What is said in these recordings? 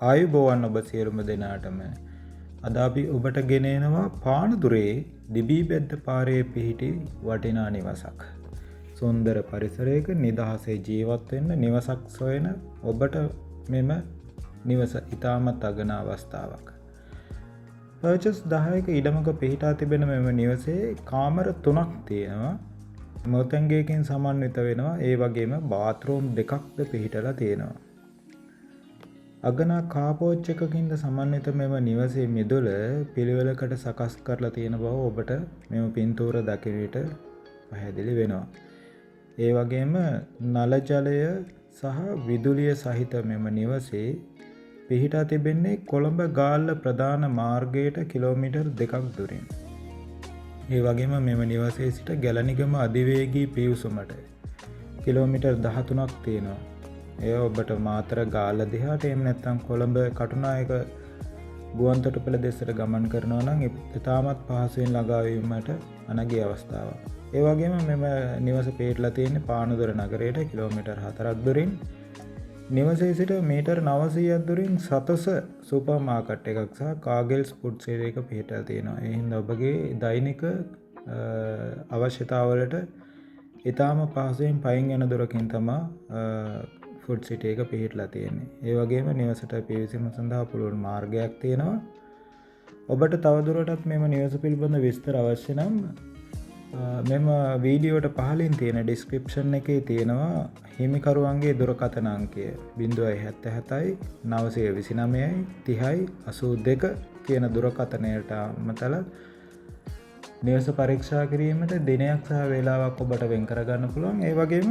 ආයුබෝවන් ඔබ සියලුම දෙනාටම. අද අපි ඔබට ගෙනෙනවා පානදුරේ දිබී බෙද්ද පාරේ පිහිටි වටිනා නිවසක්. සුන්දර පරිසරයක නිදහසේ ජීවත් වෙන්න නිවසක් සොයන ඔබට මෙම නිවස ඉතාමත් අගන අවස්ථාවක්. පර්චස් 10ක ඉඩමක පිහිටා තිබෙන මෙම නිවසේ කාමර 3ක් තියෙනවා. මොතැන්ගේකින් සමන්විත වෙනවා. ඒ වගේම බාත්රූම් 2ක්ද පිහිටලා තියෙනවා. අගනා කාපෝච් එකකින්ද සමන්විත මෙම නිවසේ මිදුල පිළිවෙලකට සකස් කරලා තියෙන බව ඔබට මෙම පින්තූර දකින විට පැහැදිලි වෙනවා. ඒ වගේම නල ජලය සහ විදුලිය සහිත මෙම නිවසේ පිහිටා තිබෙන්නේ කොළඹ ගාල්ල ප්‍රධාන මාර්ගයට කිලෝමීටර් 2ක් දුරින්. ඒ වගේම මෙම නිවසේ සිට ගැලණිගම අධිවේගී පිවිසුමට කිලෝමීටර් 13ක් තියෙනවා. එය ඔබට මාතර ගාල්ල දිහාට එහෙම නැත්නම් කොළඹ කටුනායක ගුවන්තොටුපළ දෙසට ගමන් කරනවා නම් ඉතාමත් පහසුවෙන් ළඟා වීමට අනගිය අවස්ථාවක්. ඒ වගේම මෙම නිවස පිහිටලා තියෙන්නේ පානදුර නගරයට කිලෝමීටර් 4ක් දුරින්. නිවසේ සිට මීටර් 900ක් දුරින් සතොස සුපර් මාකට් එකක් සහ කාගෙල්ස් ෆුඩ් සෙලර් එක පිහිටලා තියෙනවා. ඒ හින්දා ඔබගේ දෛනික අවශ්‍යතාවලට ඊටාම පහසුවෙන් පයින් යන දොරකින් තමයි ෆුඩ් සිටි එක පිහිටලා තියෙන්නේ. ඒ වගේම නිවසට පිවිසීම සඳහා පුළුවන් මාර්ගයක් තියෙනවා. ඔබට තවදුරටත් මෙම නිවස පිළිබඳ විස්තර අවශ්‍ය නම් මෙම වීඩියෝට පහලින් තියෙන ඩිස්ක්‍රිප්ෂන් එකේ තියෙනවා හිමිකරුවන්ගේ දුරකථන අංකය 077යි 929යි 30යි 82 කියන දුරකථනයට අමතලා නිවස පරීක්ෂා කිරීමට දිනයක් සහ වේලාවක් ඔබට වෙන් කරගන්න පුළුවන්. ඒ වගේම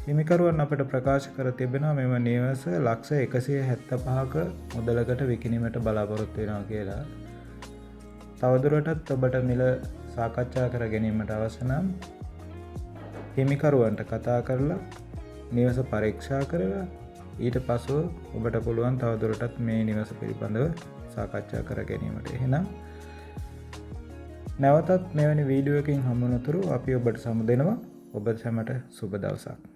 හිමිකරුවන් අපට ප්‍රකාශ කර තිබෙනවා මෙම නිවස ලක්ෂ 175ක මුදලකට විකිණීමට බලාපොරොත්තු වෙනවා කියලා. තවදුරටත් ඔබට මිල සාකච්ඡා කර ගැනීමට අවශ්‍ය නම් හිමිකරුවන්ට කතා කරලා නිවස පරීක්ෂා කරලා ඊට පසුව ඔබට පුළුවන් තවදුරටත් මේ නිවස පිළිබඳව සාකච්ඡා කර ගැනීමට. එහෙනම් නැවතත් මෙවැනි වීඩියෝ එකකින් හමු වනතුරු අපි ඔබට සමු දෙනවා. ඔබ සැමට සුබ දවසක්.